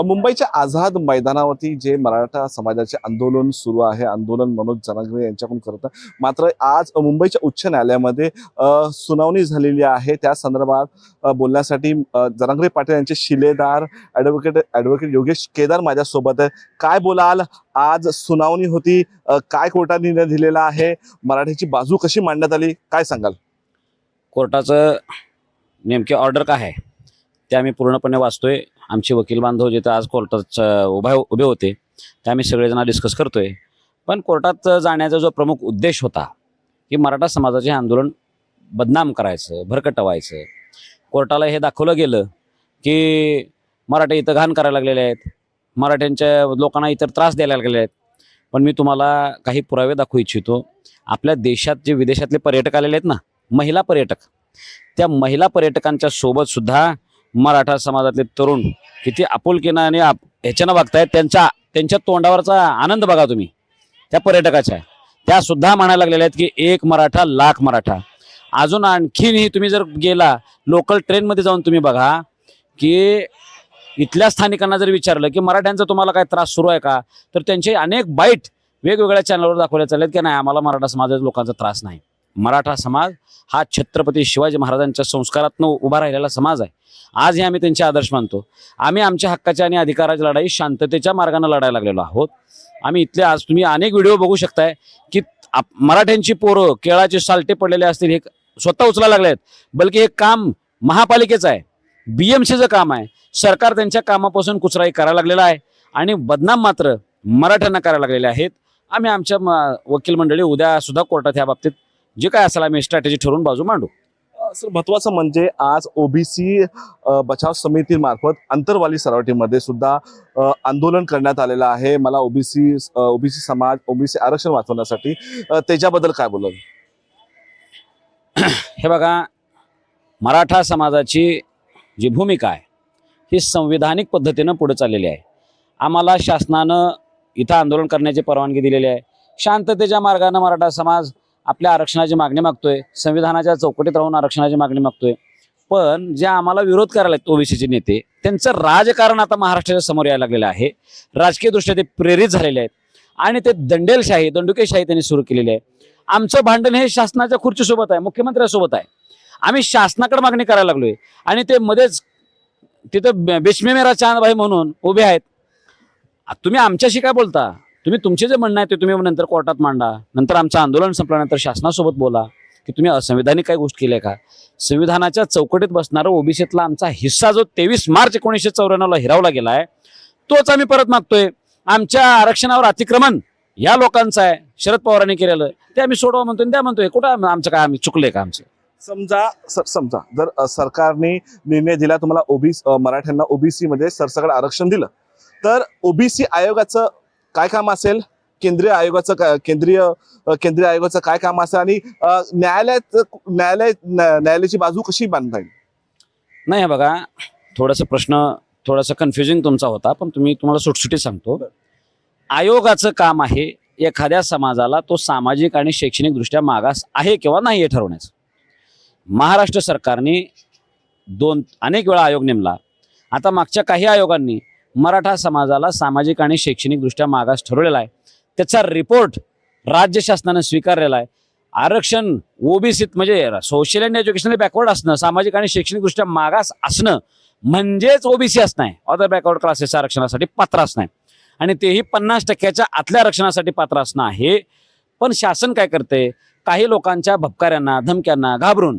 मुंबईच्या आझाद मैदानावरती जे मराठा समाजाचे आंदोलन सुरू आहे, आंदोलन मनोज जनार्दन यांच्याकडून करतं. मात्र आज मुंबईच्या उच्च न्यायालयामध्ये सुनावणी झालेली आहे. त्या संदर्भात बोलण्यासाठी जनार्दन पाटील यांचे शिलेदार ॲडव्होकेट योगेश केदार माझ्यासोबत आहे. काय बोलाल? आज सुनावणी होती, काय कोर्टाने निर्णय दिलेला आहे, मराठीची बाजू कशी मांडण्यात आली, काय सांगाल? कोर्टाचं नेमके ऑर्डर काय आहे ते आम्ही पूर्णपणे वाचतोय. आमचे वकील बांधव जिथं आज कोर्टात उभे होते ते आम्ही सगळेजण डिस्कस करतोय. पण कोर्टात जाण्याचा जो प्रमुख उद्देश होता की मराठा समाजाचे आंदोलन बदनाम करायचं, भरकटवायचं. कोर्टाला हे दाखवलं गेलं की मराठे इथं घाण करायला लागलेले आहेत, मराठ्यांच्या लोकांना इतर त्रास द्यायला लागलेले आहेत. पण मी तुम्हाला काही पुरावे दाखवू इच्छितो. आपल्या देशात जे विदेशातले पर्यटक आलेले आहेत ना, महिला पर्यटक, त्या महिला पर्यटकांच्या सोबत सुद्धा मराठा समाजातले तरुण किती आपुलकीनं आणि ह्याच्यानं बघतायत. त्यांच्या तोंडावरचा आनंद बघा तुम्ही त्या पर्यटकाच्या. त्या सुद्धा म्हणायला लागलेल्या आहेत की एक मराठा लाख मराठा. अजून आणखीनही तुम्ही जर गेला लोकल ट्रेनमध्ये जाऊन तुम्ही बघा की इथल्या स्थानिकांना जर विचारलं की मराठ्यांचा तुम्हाला काय त्रास सुरू आहे का, तर त्यांचे अनेक बाईट वेगवेगळ्या चॅनलवर दाखवल्या चाललेत की नाही, आम्हाला मराठा समाजाच्या लोकांचा त्रास नाही. मराठा समाज हा छत्रपती शिवाजी महाराजांच्या संस्कारातनं उभा राहिलेला समाज आहे. आजही आम्ही त्यांचे आदर्श मानतो. आम्ही आमच्या हक्काच्या आणि अधिकाराची लढाई शांततेच्या मार्गाने लढायला लागलेलो आहोत. आम्ही इथले आज तुम्ही अनेक व्हिडिओ बघू शकताय की मराठ्यांची पोरं केळाचे सालटे पडलेले असतील हे स्वतः उचलायला लागले आहेत. बल्कि हे काम महापालिकेचं आहे, BMCचं काम आहे. सरकार त्यांच्या कामापासून कुचराई करायला लागलेला आहे आणि बदनाम मात्र मराठ्यांना करायला लागलेले आहेत. आम्ही आमच्या वकील मंडळी उद्या सुद्धा कोर्टात या बाबतीत जे काय असेल आम्ही स्ट्रॅटेजी ठरवून बाजू मांडू. सर, महत्वाचं म्हणजे आज ओबीसी बचाव समितीमार्फत अंतरवाली सरावटीमध्ये सुद्धा आंदोलन करण्यात आलेलं आहे. मला ओबीसी समाज, ओबीसी आरक्षण वाचवण्यासाठी त्याच्याबद्दल काय बोलाल? हे बघा, मराठा समाजाची जी भूमिका आहे ही संविधानिक पद्धतीनं पुढे चाललेली आहे. आम्हाला शासनानं इथं आंदोलन करण्याची परवानगी दिलेली आहे. शांततेच्या मार्गाने मराठा समाज आपल्या आरक्षणाची मागणी मागतोय, संविधानाच्या चौकटीत राहून आरक्षणाची मागणी मागतोय. पण जे आम्हाला विरोध करायला आहेत ओबीसीचे नेते, त्यांचं राजकारण आता महाराष्ट्राच्या समोर यायला लागलेलं आहे. राजकीयदृष्ट्या ते प्रेरित झालेले आहेत आणि ते दंडुकेशाही त्यांनी सुरू केलेली आहे. आमचं भांडण हे शासनाच्या खुर्चीसोबत आहे, मुख्यमंत्र्यांसोबत आहे. आम्ही शासनाकडे मागणी करायला लागलोय आणि ते मध्येच तिथं बेशमे मेरा चांद भाई म्हणून उभे आहेत. तुम्ही आमच्याशी काय बोलता? तुम्ही तुमचे जे म्हणणं आहे ते तुम्ही नंतर कोर्टात मांडा. नंतर आमचं आंदोलन संपल्यानंतर शासनासोबत बोला की तुम्ही असंविधानिक काही गोष्ट केली का. संविधानाच्या चौकटीत बसणारा ओबीसीतला आमचा हिस्सा जो 23 मार्च 1994ला हिरावला गेला आहे तोच आम्ही परत मागतोय. आमच्या आरक्षणावर अतिक्रमण या लोकांचं आहे, शरद पवारांनी केलेलं, ते आम्ही सोडवा म्हणतोय. त्या म्हणतोय कुठं आमचं काय, आम्ही चुकले का? आमचं समजा जर सरकारने निर्णय दिला तुम्हाला मराठ्यांना ओबीसी मध्ये सरसकट आरक्षण दिलं, तर ओबीसी आयोगाचं काय काम असेल? केंद्रीय आयोगाचं काय काम असेल? आणि न्यायालयाची बाजू कशी बांधता येईल? नाही, हे बघा, थोडासा कन्फ्युजिंग तुमचा होता, पण तुम्हाला सुटसुटीत सांगतो. आयोगाचं काम आहे एखाद्या समाजाला तो सामाजिक आणि शैक्षणिक दृष्ट्या मागास आहे किंवा नाही हे ठरवण्याचं. महाराष्ट्र सरकारने अनेक वेळा आयोग नेमला. आता मागच्या काही आयोगांनी मराठा समाजाला सामाजिक आणि शैक्षणिक दृष्ट्या मागास ठरवलेला आहे. त्याचा रिपोर्ट राज्य शासनाने स्वीकारलेला आहे. आरक्षण ओबीसीत म्हणजे सोशल अँड एज्युकेशनली बॅकवर्ड असणं, सामाजिक आणि शैक्षणिक दृष्ट्या मागास असणं म्हणजेच ओबीसी असणं आहे. अदर बॅकवर्ड क्लासेसच्या आरक्षणासाठी पात्र असणं आहे आणि तेही 50% आतल्या आरक्षणासाठी पात्र असणं आहे. पण शासन काय करते? काही लोकांच्या भपकाऱ्यांना, धमक्यांना घाबरून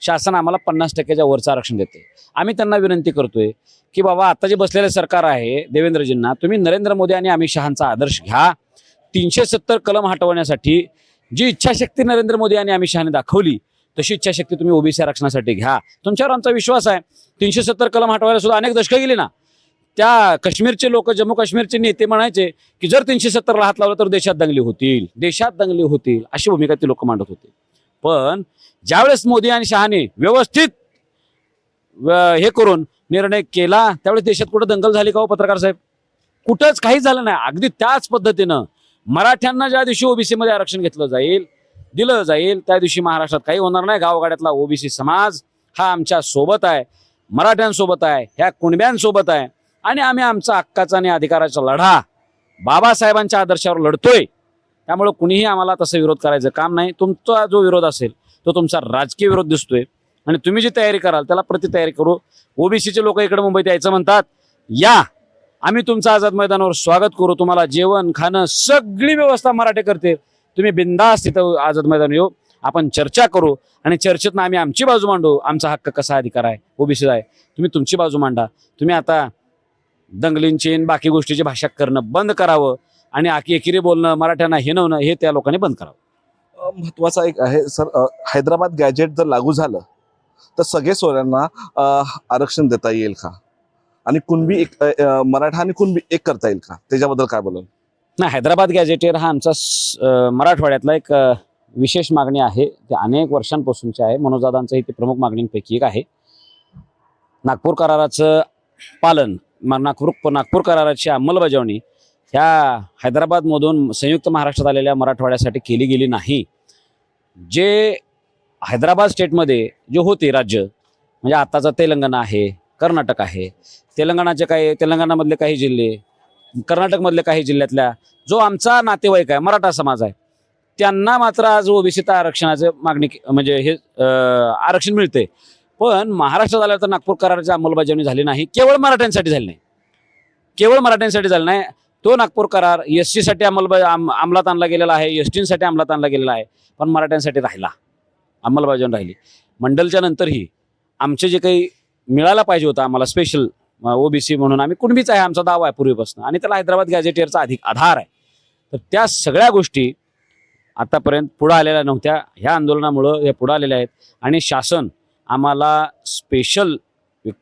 शासन आम्हाला 50% वरचं आरक्षण देते. आम्ही त्यांना विनंती करतोय की बाबा, आता जे बसलेलं सरकार आहे देवेंद्रजींना, तुम्ही नरेंद्र मोदी आणि अमित शहांचा आदर्श घ्या. 370 कलम हटवण्यासाठी जी इच्छाशक्ती नरेंद्र मोदी आणि अमित शहाने दाखवली तशी इच्छाशक्ती तुम्ही ओबीसी आरक्षणासाठी घ्या. तुमच्यावर आमचा विश्वास आहे. 370 कलम हटवायला सुद्धा अनेक दशकं गेली ना. त्या काश्मीरचे लोक, जम्मू काश्मीरचे नेते म्हणायचे की जर 370ला हात लावला तर देशात दंगली होतील, अशी भूमिका ते लोक मांडत होते. पण ज्यावेळेस मोदी आणि शहाने व्यवस्थित हे करून निर्णय केला त्यावेळेस देशात कुठं दंगल झाली का हो पत्रकार साहेब? कुठंच काही झालं नाही. अगदी त्याच पद्धतीनं मराठ्यांना ज्या दिवशी ओबीसी मध्ये आरक्षण दिलं जाईल त्या दिवशी महाराष्ट्रात काही होणार नाही. गावगाड्यातला ओबीसी समाज हा आमच्या सोबत आहे, मराठ्यांसोबत आहे, ह्या कुणब्यांसोबत आहे. आणि आम्ही आमचा हक्काचा आणि अधिकाराचा लढा बाबासाहेबांच्या आदर्शावर लढतोय. त्यामुळे कुणीही आम्हाला तसं विरोध करायचं काम नाही. तुमचा जो विरोध असेल तो तुमचा राजकीय विरोध दिसतोय आणि तुम्ही जी तयारी कराल त्याला प्रतितयारी करू. ओबीसीचे लोक इकडे मुंबईत यायचं म्हणतात, या, आम्ही तुमचं आझाद मैदानावर स्वागत करू. तुम्हाला जेवण खाणं सगळी व्यवस्था मराठे करते. तुम्ही बिंदास तिथं आझाद मैदान येऊ, आपण चर्चा करू आणि चर्चेतनं आम्ही आमची बाजू मांडू. आमचा हक्क कसा अधिकार आहे, ओबीसी आहे, तुम्ही तुमची बाजू मांडा. तुम्ही आता दंगलींची आणि बाकी गोष्टीची भाषा करणं बंद करावं आणि एकेरी बोलणं, मराठ्यांना हिणवणं हे त्या लोकांनी बंद करावं. महत्वाचा एक आहे सर, हैदराबाद गॅजेट जर लागू झालं तर सगळे सोयऱ्यांना आरक्षण देता येईल का? आणि कुणबी एक मराठा आणि कुणबी एक करता येईल का? त्याच्याबद्दल काय बोलाल? नाही, हैदराबाद गॅजेटियर हा आमचा मराठवाड्यातला एक विशेष मागणी आहे. ते अनेक वर्षांपासूनची आहे. मनोजदादांचंही ते प्रमुख मागणींपैकी एक आहे. नागपूर कराराचं पालन, नागपूर कराराची अंमलबजावणी ह्या हैदराबादमधून संयुक्त महाराष्ट्रात आलेल्या मराठवाड्यासाठी केली गेली नाही. जे हैदराबाद स्टेटमध्ये जे होते राज्य, म्हणजे आताचा तेलंगणा आहे, कर्नाटक आहे, तेलंगणामधले काही जिल्हे, कर्नाटकमधले काही जिल्ह्यातल्या जो आमचा नातेवाईक आहे, मराठा समाज आहे, त्यांना मात्र आज ओबीसी आरक्षणाचे मागणी म्हणजे हे आरक्षण मिळते. पण महाराष्ट्रात आल्यावर तर नागपूर कराराची अंमलबजावणी झाली नाही. केवळ मराठ्यांसाठी झाली नाही. तो नागपूर करार एसटी साठी अंमलात आणला गेलेला आहे, एसटीसाठी अंमलात आणला गेलेला आहे, पण मराठ्यांसाठी राहिला, अंमलबजावणी राहिली. मंडलच्या नंतरही आमचे जे काही मिळायला पाहिजे होतं आम्हाला स्पेशल ओबीसी म्हणून, आम्ही कुणबीच आहे, आमचा दावा आहे पूर्वीपासून, आणि त्याला हैदराबाद गॅजेटियरचा आधार आहे. तर त्या सगळ्या गोष्टी आतापर्यंत पुढे आलेल्या नव्हत्या. ह्या आंदोलनामुळं हे पुढे आलेल्या आहेत आणि शासन आम्हाला स्पेशल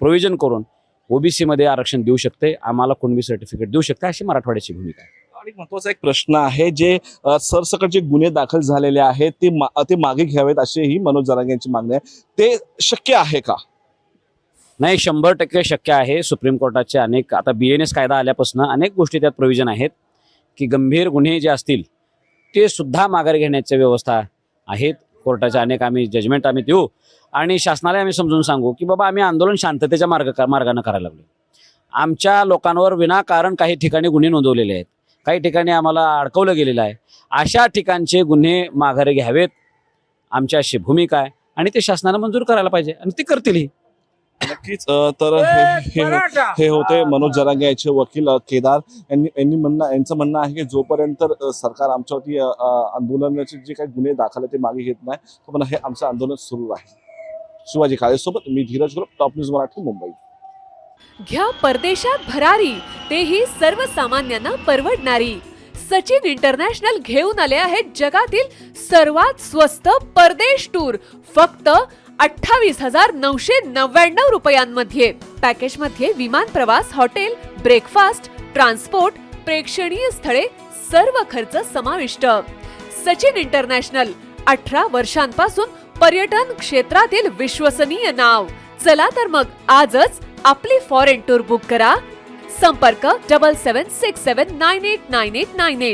प्रोव्हिजन करून ओबीसी मध्ये आरक्षण देऊ शकते, आम्हाला कुणबी सर्टिफिकेट देऊ शकते, अशी मराठवाड्याची भूमिका आहे. आणि महत्वाचा एक प्रश्न आहे, जे सरसकट जे गुन्हे दाखल झालेले आहेत ते मागे घ्यावेत अशीही मनोज जरांगे यांची मागणी आहे. ते शक्य आहे का? नाही, 100% शक्य आहे. सुप्रीम कोर्टाचे अनेक, आता BNS कायदा आल्यापासून अनेक गोष्टी त्यात प्रोव्हिजन आहेत की गंभीर गुन्हे जे असतील ते सुद्धा माघार घेण्याच्या व्यवस्था आहेत. कोर्टाच्या अनेक आम्ही जजमेंट देऊ आणि शासनाला आम्ही समजून सांगू की बाबा आम्ही आंदोलन शांततेच्या मार्गानं करायला लागलो. आमच्या लोकांवर विनाकारण काही ठिकाणी गुन्हे नोंदवलेले आहेत, काही ठिकाणी आम्हाला अडकवलं गेलेलं आहे. अशा ठिकाणचे गुन्हे माघारी घ्यावेत, आमची अशी भूमिका आहे आणि ते शासनानं मंजूर करायला पाहिजे आणि ते करतीलही. नक्कीच. तर हे होते मनोज जरांगे यांचे वकील केदार यांचं म्हणणं आहे की जोपर्यंत सरकार आमच्यावरती आंदोलनाचे जे काही गुन्हे दाखल आहेत ते मागे घेत नाही, तोपर्यंत हे आमचं आंदोलन सुरू राहील. शिवाजी काळेसोबत मी Dheeraj group, top news Marathi, Mumbai. घ्या परदेशात भरारी, तेही सर्वसामान्यांना परवडणारी. सचिन इंटरनॅशनल घेऊन आले आहेत जगातील सर्वात स्वस्त परदेश टूर फक्त 28,999 रुपयांमध्ये. पॅकेजमध्ये विमान प्रवास, हॉटेल, ब्रेकफास्ट, ट्रान्सपोर्ट, प्रेक्षणीय स्थळे, सर्व खर्च समाविष्ट. सचिन इंटरनॅशनल 18 वर्षांपासून पर्यटन क्षेत्रातील विश्वसनीय नाव. चला तर मग आजच आपली फॉरेन टूर बुक करा. संपर्क 7767989898.